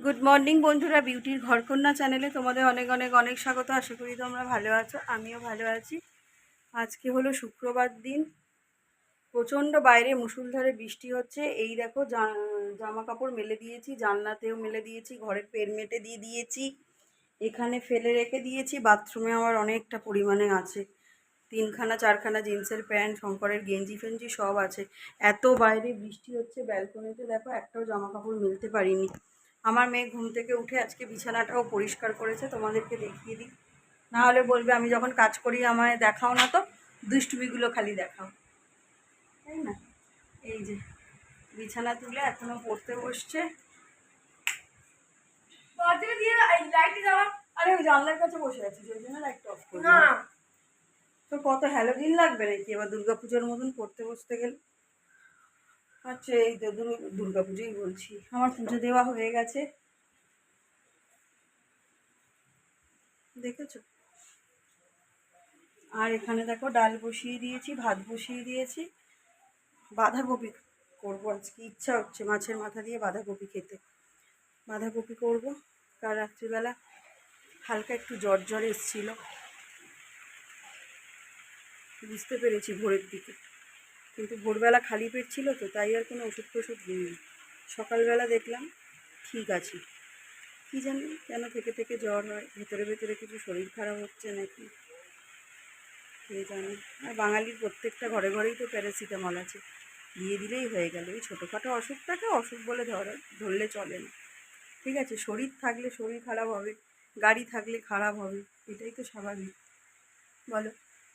Good morning বন্ধুরা, বিউটির ঘরকন্যা চ্যানেলে তোমাদের অনেক অনেক অনেক স্বাগত। আশা করি তোমরা ভালো আছো, আমিও ভালো আছি। আজকে হলো শুক্রবার দিন, প্রচণ্ড বাইরে মুষলধারে বৃষ্টি হচ্ছে। এই দেখো জামা কাপড় মেলে দিয়েছি, জানলাতেও মেলে দিয়েছি, ঘরের পেরমেটে দিয়ে দিয়েছি, এখানে ফেলে রেখে দিয়েছি। বাথরুমে আমার অনেকটা পরিমাণে আছে, 3খানা 4খানা জিন্সের প্যান্ট, শঙ্করের গেঞ্জি ফেঞ্জি সব আছে। এত বাইরে বৃষ্টি হচ্ছে, ব্যালকনিতে দেখো একটাও জামা কাপড় মেলতে পারিনি। আমার মেয়ে ঘুম থেকে উঠে আজকে বিছানাটাও পরিষ্কার করেছে, তোমাদেরকে দেখিয়ে দিই, না হলে বলবে আমি যখন কাজ করি আমায় দেখাও না, তো দুষ্টুমিগুলো খালি দেখাও, তাই না? এই যে বিছানা তুলে এখনো পড়তে বসছে। আরে ওই জানলার কাছে বসে আছি, ওই জন্য লাইটটা অফ করি না। তো কত হ্যালোজিন লাগবে নাকি এবার দুর্গাপুজোর মতন পড়তে বসতে গেলে? আচ্ছা, এই তো দুর্গাপুজোই বলছি, আমার পুজো দেওয়া হয়ে গেছে, দেখেছো? আর এখানে দেখো ডাল বসিয়ে দিয়েছি, ভাত বসিয়ে দিয়েছি। বাঁধাকপি করবো আজকে, ইচ্ছা হচ্ছে মাছের মাথা দিয়ে বাঁধাকপি খেতে। বাঁধাকপি করবো। কাল রাত্রিবেলা হালকা একটু জ্বর জ্বর এসেছিলো, বুঝতে পেরেছি ভোরের দিকে, কিন্তু ভোরবেলা খালি পেট ছিল তো, তাই আর কোনো ওষুধ টষুধ দিইনি। সকালবেলা দেখলাম ঠিক আছে, কী জানি কেন থেকে থেকে জ্বর হয়, ভেতরে ভেতরে কিছু শরীর খারাপ হচ্ছে নাকি কে জানে। আর বাঙালির প্রত্যেকটা ঘরে ঘরেই তো প্যারাসিটামল আছে, দিয়ে দিলেই হয়ে গেল। এই ছোটোখাটো অসুখটাকে অসুখ বলে ধরলে চলে না, ঠিক আছে? শরীর থাকলে শরীর খারাপ হবে, গাড়ি থাকলে খারাপ হবে, এটাই তো স্বাভাবিক, বলো?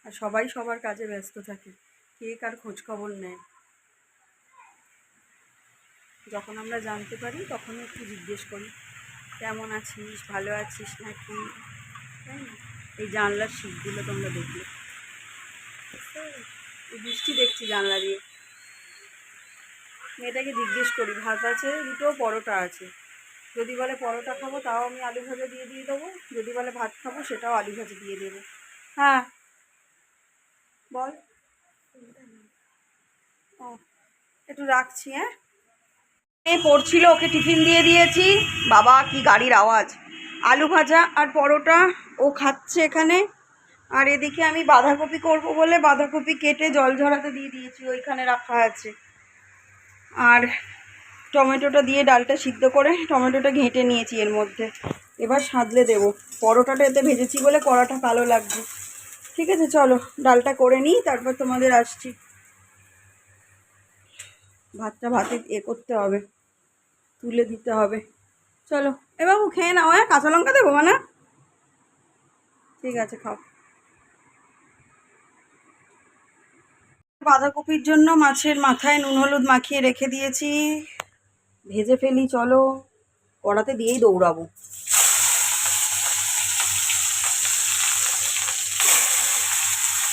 আর সবাই সবার কাজে ব্যস্ত থাকে, কে কার খোঁজখবর নেয়? যখন আমরা জানতে পারি তখন একটু জিজ্ঞেস করি, কেমন আছিস, ভালো আছিস নাকি, তাই না? এই জানলার শীতগুলো তোমরা দেখলে, বৃষ্টি দেখছি জানলা দিয়ে। মেয়েটাকে জিজ্ঞেস করি ভাত আছে দুটো, পরোটা আছে, যদি বলে পরোটা খাবো তাও আমি আলু ভাজা দিয়ে দেবো, যদি বলে ভাত খাবো সেটাও আলু ভাজা দিয়ে দেবো। হ্যাঁ বল। ও, একটু রাখছি, হ্যাঁ। পড়ছিল, ওকে টিফিন দিয়ে দিয়েছি। বাবা কি গাড়ির আওয়াজ! আলু ভাজা আর পরোটা ও খাচ্ছে এখানে। আর এদিকে আমি বাঁধাকপি করব বলে বাঁধাকপি কেটে জল ঝরাতে দিয়ে দিয়েছি, ওইখানে রাখা আছে। আর টমেটোটা দিয়ে ডালটা সিদ্ধ করে টমেটোটা ঘেঁটে নিয়েছি এর মধ্যে, এবার সাঁতলে দেবো। পরোটাটা এতে ভেজেছি বলে কড়াটা কালো লাগছে। ঠিক আছে, চলো ডালটা করে নিই, তারপর তোমাদের আসছি। ভাতে করতে হবে, তুলে দিতে হবে। চলো এ বাবু খেয়ে নাও, হ্যাঁ? কাঁচা লঙ্কা দেবো মানে? ঠিক আছে, খাও। বাঁধাকপির জন্য মাছের মাথায় নুন হলুদ মাখিয়ে রেখে দিয়েছি, ভেজে ফেলি চলো। কড়াতে দিয়েই দৌড়াবো।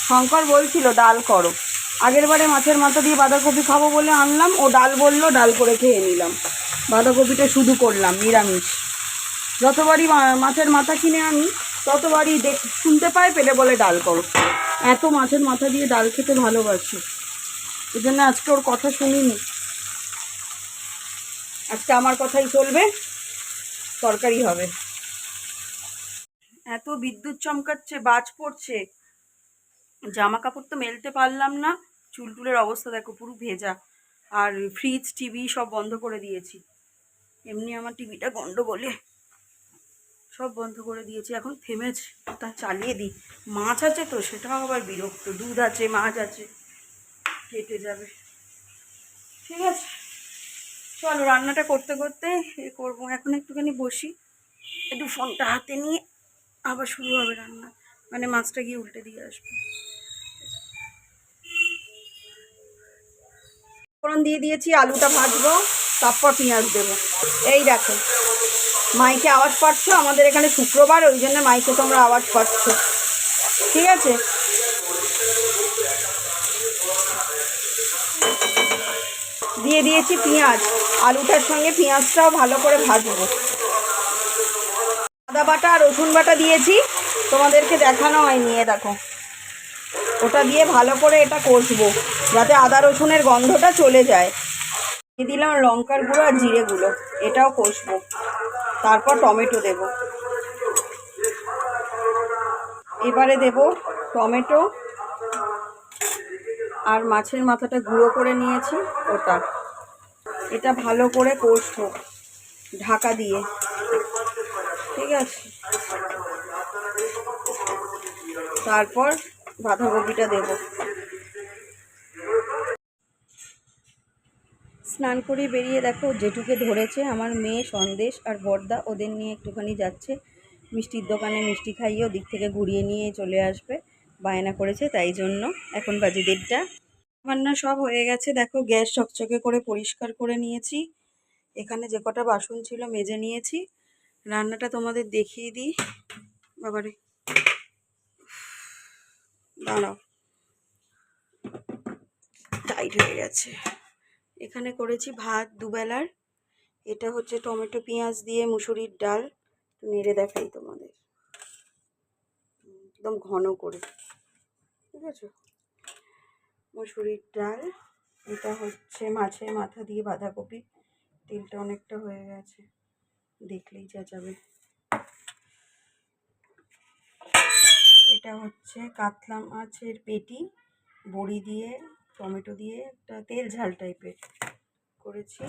শঙ্কর বলছিল ডাল করো, আগের বারে মাছের মাথা দিয়ে বাঁধাকপি খাবো বলে আনলাম, ও ডাল বললো, ডাল করে খেয়ে নিলাম। বাঁধাকপিটা শুধু করলাম নিরামিষ। যতবারই মাছের মাথা কিনে আনি ততবারই শুনতে পাই পেলে বলে ডাল করো। এত মাছের মাথা দিয়ে ডাল খেতে ভালোবাসি, এই জন্য আজকে ওর কথা শুনিনি, আজকে আমার কথাই চলবে, তরকারি হবে। এত বিদ্যুৎ চমকাচ্ছে, বাজ পড়ছে, জামা কাপড় তো মেলতে পারলাম না। চুল টুলের অবস্থা দেখো পুরো ভেজা। আর ফ্রিজ টিভি সব বন্ধ করে দিয়েছি, এমনি আমার টিভিটা গন্ডগোলে, সব বন্ধ করে দিয়েছি। এখন থেমেছে, তা চালিয়ে দিই। মাছ আছে তো সেটাও আবার বিরক্ত, দুধ আছে মাছ আছে, কেটে যাবে। ঠিক আছে চলো, রান্নাটা করতে করতে এ করবো। এখন একটুখানি বসি, একটু ফোনটা হাতে নিয়ে, আবার শুরু হবে রান্না, মানে মাছটা গিয়ে উল্টে দিয়ে আসবো। ফোড়ন দিয়ে দিয়েছি, আলুটা ভাজবো, তারপর পেঁয়াজ দেবো। এই দেখো মাইকে আওয়াজ পাচ্ছ, আমাদের এখানে শুক্রবার, ওই জন্য মাইকে তোমরা আওয়াজ পাচ্ছ, ঠিক আছে? দিয়ে দিয়েছি পেঁয়াজ, আলুটার সঙ্গে পেঁয়াজটাও ভালো করে ভাজবো। আদা বাটা আর রসুন বাটা দিয়েছি, তোমাদেরকে দেখানো হয়নি, এ দেখো। ওটা দিয়ে ভালো করে এটা কষবো, যাতে আদা রসুনের গন্ধটা চলে যায়। দিয়ে দিলাম লঙ্কার গুঁড়ো আর জিরে গুঁড়ো, এটাও কষবো। তারপর টমেটো দেব। এবারে দেব টমেটো আর মাছের মাথাটা গুঁড়ো করে নিয়েছি ওটা। এটা ভালো করে কষবো ঢাকা দিয়ে, ঠিক আছে? তারপর বাঁধাকপিটা দেব। স্নান করে বেরিয়ে দেখো জেঠুকে ধরেছে আমার মেয়ে সন্দেশ আর বড়দা, ওদের নিয়ে একটুখানি যাচ্ছে মিষ্টির দোকানে, মিষ্টি খাইয়ে ওদিক থেকে ঘুরিয়ে নিয়ে চলে আসবে, বায়না করেছে তাই জন্য। এখন বাজে 1:30। রান্না সব হয়ে গেছে, দেখো গ্যাস চকচকে করে পরিষ্কার করে নিয়েছি। এখানে যে কটা বাসন ছিল মেজে নিয়েছি। রান্নাটা তোমাদের দেখিয়ে দিই। বাবারে দাঁড়াও, টাইট হয়ে গেছে। এখানে করেছি ভাত দুবেলার। এটা হচ্ছে টমেটো পেঁয়াজ দিয়ে মুসুরির ডাল, নেড়ে দেখাই তোমাদের একদম ঘন করে, ঠিক আছে? মুসুরির ডাল। এটা হচ্ছে মাছের মাথা দিয়ে বাঁধাকপি, তেলটা অনেকটা হয়ে গেছে, দেখলেই যা যাবে। এটা হচ্ছে কাতলা মাছের পেটি, বড়ি দিয়ে টমেটো দিয়ে একটা তেল ঝাল টাইপের করেছি।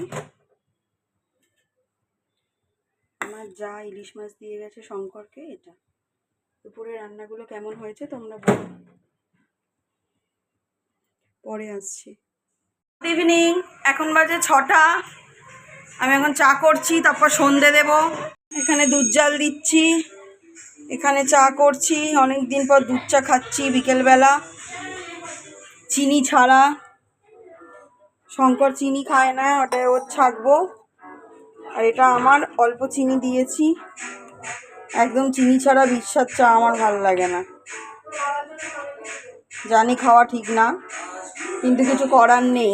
আমার যা ইলিশ মাছ দিয়ে গেছে শঙ্করকে। এটা দুপুরে রান্নাগুলো কেমন হয়েছে তোমরা বলো, পরে আসছি। গুড ইভিনিং, এখন বাজে 6টা। আমি এখন চা করছি, তারপর সন্ধে দেব। এখানে দুধ জাল দিচ্ছি, এখানে চা করছি। অনেক দিন পর দুধ চা খাচ্ছি বিকেলবেলা, চিনি ছাড়া। শঙ্কর চিনি খায় না, ওটা ওর ছাকবো। আর এটা আমার অল্প চিনি দিয়েছি, একদম চিনি ছাড়া বিশ্বাস চা আমার ভালো লাগে না। জানি খাওয়া ঠিক না, কিন্তু কিছু করার নেই।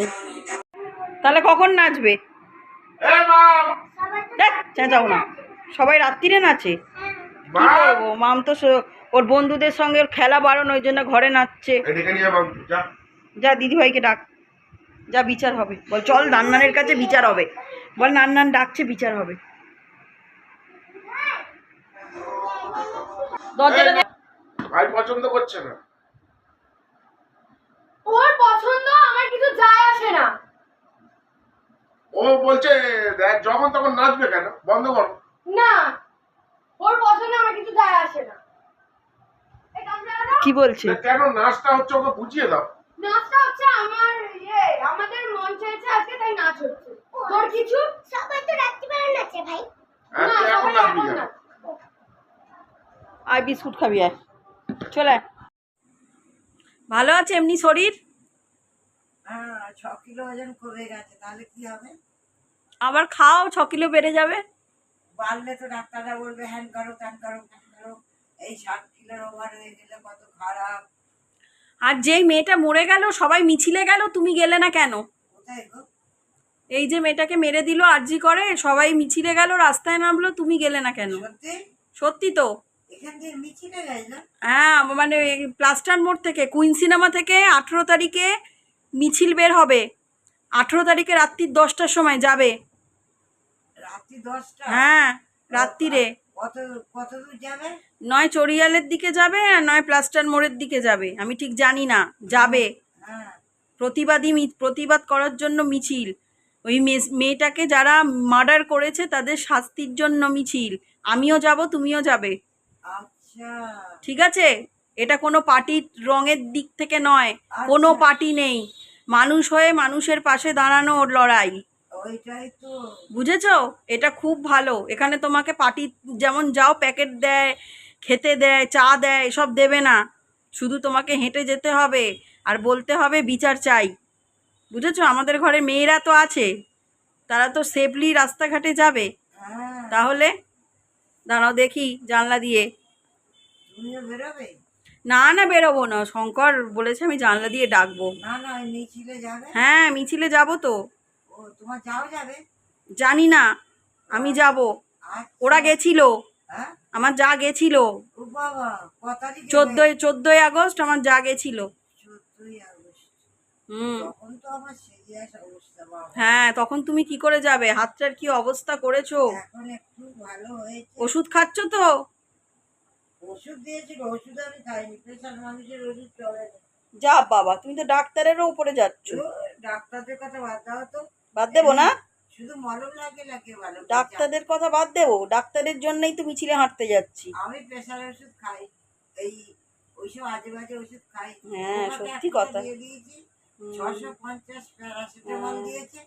তাহলে কখন নাচবে? চেঁচাও না, সবাই রাত্রিরে নাচে। কি করবো, মাম তো ওর বন্ধুদের সঙ্গে ওর খেলা বারণ, ওই জন্য ঘরে নাচছে। যা দিদিভাইকে ডাক, যা বিচার হবে। বল চল নান্নানের কাছে বিচার হবে, বল নান্নান ডাকছে বিচার হবে। ভাই পছন্দ করছে না, ওর পছন্দ আমার কিছু যায় আসে না। ও বলছে দেখ যখন তখন নাচবে কেন, বন্ধ করো। না, ওর পছন্দ আমার কিছু যায় আসে না। কি বলছে? কেন নাচটা হচ্ছে ওকে বুঝিয়ে দাও। নাচটা হচ্ছে আমাদের মন চাইছে আজকে, তাই নাচ হচ্ছে। তোর কিছু? সবাই তো রাত্রিবেলা নাচে ভাই। না, এখন সবাই নাচবি এখন না। না। আয় বিস্কুট খাবি, আয় চলে। ভালো আছে এমনি শরীর? 6 কিলো ওজন কমে গেছে, তাহলে কি হবে? আবার খাও, 6 কিলো বেড়ে যাবে। বাড়লে তো ডাক্তাররা বলবে হ্যান করো ত্যান করো ত্যান করো। এই 7 কিলোর ওভার হয়ে গেলে কত খারাপ। আর যেই মেয়েটা মরে গেল সবাই মিছিলে গেল, তুমি গেলে না কেন? কোথায় গো? এই যে মেয়েটাকে মেরে দিল আরজি করে, সবাই মিছিলে গেল, রাস্তায় নামলো, তুমি গেলে না কেন? সত্যি? সত্যি তো। এখান থেকে মিছিলে গেল? হ্যাঁ, মানে প্লাস্টার মোড় থেকে, কুইন সিনেমা থেকে 18 তারিখে মিছিল বের হবে। 18 তারিখে রাত্রি 10টার সময় যাবে। রাত্রি 10টা? হ্যাঁ, রাত্রিরে। কত কত দূর যাবে? নয় চড়িয়ালের দিকে যাবে আর নয় প্লাস্টার মোড়ের দিকে যাবে, আমি ঠিক জানি না, যাবে। হ্যাঁ। প্রতিবাদ করার জন্য মিছিল। ওই মেয়েটাকে যারা মার্ডার করেছে তাদের শাস্তির জন্য মিছিল। আমিও যাব, তুমিও যাবে, আচ্ছা। ঠিক আছে? এটা কোনো পার্টির রঙের দিক থেকে নয়, কোনো পার্টি নেই। মানুষ হয়ে মানুষের পাশে দাঁড়ানোর লড়াই, ওইটাই তো। বুঝেছো? এটা খুব ভালো। এখানে তোমাকে পার্টি যেমন যাও প্যাকেট দেয়, খেতে দেয়, চা দেয়, এসব দেবে না। শুধু তোমাকে হেঁটে যেতে হবে আর বলতে হবে বিচার চাই, বুঝেছো? আমাদের ঘরে মেয়েরা তো আছে, তারা তো সেফলি রাস্তাঘাটে যাবে। হ্যাঁ। তাহলে দাঁড়াও দেখি জানলা দিয়ে। তুমিও বেরোবে? না না, বেরোবো না, শঙ্কর বলেছে আমি জানলা দিয়ে ডাকবো। না না, ওই মিছিলে যাবে? হ্যাঁ, মিছিলে যাব তো। ও, তোমার যাও যাবে? জানি না, আমি যাব। আচ্ছা। ওরা গেছিল, হ্যাঁ? আমার যা গেছিল। ও বাবা, কত তারিখে? 14ই আগস্ট আমার যা গেছিল। 14ই আগস্ট। হুম। তখন তো আমার সেই সিরিয়াস অবস্থা বাবা। হ্যাঁ, তখন তুমি কি করে যাবে? হাতটার কি অবস্থা করেছো? এখন একটু ভালো হয়েছে। ওষুধ খাচ্ছ তো? ওষুধ দিয়েছিল, ওষুধ আমি খাইনি, প্রেশার মানুষের ওষুধ চলে না। যা বাবা, তুমি তো ডাক্তারেরও উপরে যাচ্ছ। ডাক্তারদের কথা বাদ দাও তো। বাদ দেবো না? শুধু মলম লাগিয়ে ভালো। ডাক্তারদের কথা বাদ দেবো? ডাক্তারের জন্যই তো মিছিলে হাঁটতে যাচ্ছি। আমি প্রেশার ওষুধ খাই, এই ওইসব আজে বাজে ওষুধ খাই। হ্যাঁ, ওনাকে সত্যি একটা কথা। দিয়ে দিয়েছি, 650 প্যারাসিটামল দিয়েছে।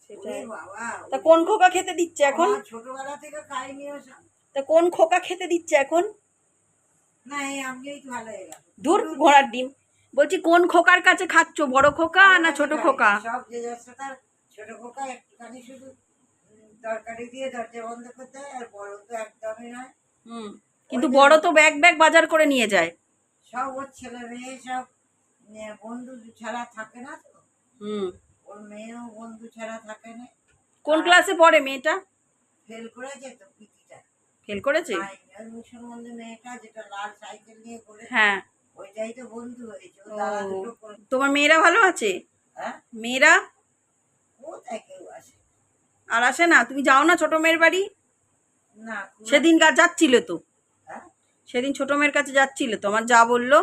সেটাই। ওরে বাবা, তা কোন খোকা খেতে দিচ্ছে এখন? আমার ছোটবেলা থেকে খাইনি ওসব। তা কোন খোকা খেতে দিচ্ছে এখন? না, এই আমি একটু ভালো হয়ে গেল। দূর ঘোড়ার ডিম। বলছি কোন খোকার কাছে খাচ্ছ? বড় খোকা না ছোট খোকা? সব যে যাচ্ছে তার ছোট খোকা একটুখানি শুধু তরকারি দিয়ে দরজা বন্ধ করতে হয়, আর বড় তো একদমই নয়। হুম, কিন্তু বড় তো ব্যাগ ব্যাগ বাজার করে নিয়ে যায়। সব ওর ছেলে মেয়ে সব বন্ধু ছাড়া থাকে না তো। হুম। ওর মেয়েও বন্ধু ছাড়া থাকে না। কোন ক্লাসে পড়ে মেয়েটা? ফেল করেছে তো পিটিটা। ফেল করেছে? ওই মুসলমানদের মেয়েটা যেটা লাল সাইকেল নিয়ে করে, হ্যাঁ। ওইটাই তো বন্ধু হয়েছে। ও ও, দাদা দুটো করে। তোমার মেয়েরা ভালো আছে? হ্যাঁ, মেয়েরা কোথায় কেউ আসে আর আসে না? তুমি যাও না ছোট মেয়ের বাড়ি? না। সেদিন যাচ্ছিলে তো। হ্যাঁ? সেদিন ছোট মেয়ের কাছে যাচ্ছিলে তো, আমার যা বললো।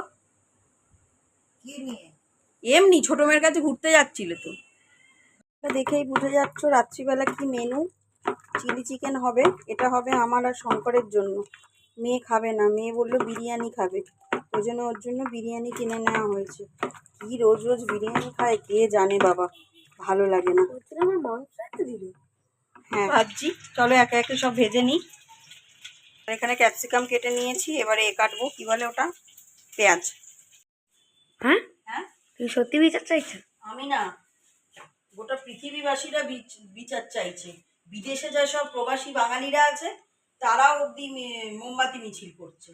কি নিয়ে? এমনি ছোট মেয়ের কাছে ঘুরতে যাচ্ছিলে তো। দেখেই বুঝে যাচ্ছ রাত্রিবেলা কি মেনু। চিলি চিকেন হবে, এটা হবে আমার আর শঙ্করের জন্য। মেয়ে খাবে না, মেয়ে বললো বিরিয়ানি খাবে, ওই জন্য ওর জন্য বিরিয়ানি কিনে নেওয়া হয়েছে। কি রোজ রোজ বিরিয়ানি খায় কে জানে বাবা, ভালো লাগে না। আমার মাংস দিল। হ্যাঁ ভাবছি, চলো একে একে সব ভেজে নিই। এখানে ক্যাপসিকাম কেটে নিয়েছি, এবারে কাটবো, কি বলে ওটা, পেঁয়াজ। হ্যাঁ, হ্যাঁ, তুমি সত্যি বিচার চাইছো? আমি না, গোটা পৃথিবীবাসীরা বিচার চাইছে। বিদেশে যেসব প্রবাসী বাঙালিরা আছে তারাও অব্দি মোমবাতি মিছিল করছে।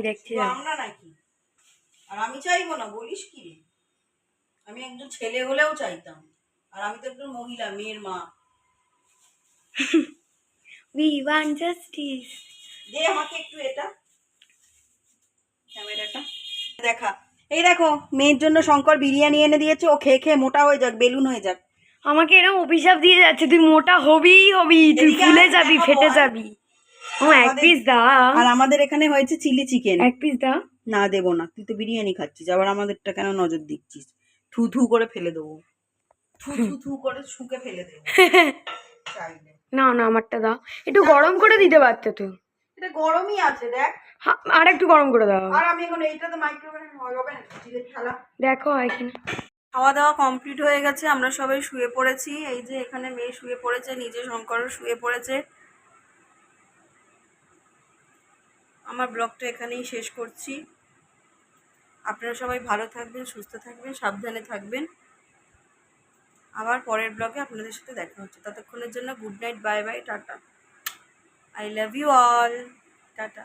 দেখছি। শুধু আমরা নাকি? আর আমি চাইবো না বলিস কি রে? আমি একজন ছেলে হলেও চাইতাম, আর আমি তো একজন মহিলা, মেয়ের মা। We want justice. দে আমাকে একটু এটা, ক্যামেরাটা দেখা। এই দেখো, মেয়ের জন্য শঙ্কর বিরিয়ানি এনে দিয়েছে, ও খেয়ে খেয়ে মোটা হয়ে যাক, বেলুন হয়ে যাক। আমাকে এরকম অভিশাপ দিয়ে যাচ্ছে, তুই মোটা হবিই হবি, তুই এদিকে ফুলে আয়, যাবি, দেখাবো, ফেটে আয়। যাবি। ও এক আমাদের- পিস দাও। আর আমাদের এখানে হয়েছে চিলি চিকেন। এক পিস দাও। না দেবো না, তুই তো বিরিয়ানি খাচ্ছিস, আবার আমাদেরটা কেন নজর দিচ্ছিস? থু থু করে ফেলে দেবো, থু থু থু করে শুকে ফেলে দেবো চাইলে। না না, আমারটা দাও, একটু গরম করে দিতে পারতে তো। এটা গরমই আছে দেখ। আর একটু গরম করে দাও। আর আমি এখন এইটা তো মাইক্রোওয়েভে হবে না, চিলের খেলা। দেখো হয় কিনা। খাওয়া দাওয়া কমপ্লিট হয়ে গেছে, আমরা সবাই শুয়ে পড়েছি। এই যে এখানে মেয়ে শুয়ে পড়েছে, নিজে শঙ্করও শুয়ে পড়েছে। আমার ব্লগটা এখানেই শেষ করছি। আপনারা সবাই ভালো থাকবেন, সুস্থ থাকবেন, সাবধানে থাকবেন। আবার পরের ব্লগে আপনাদের সাথে দেখা হচ্ছে। ততক্ষণের জন্য good night, bye bye, tata. I love you all. Tata.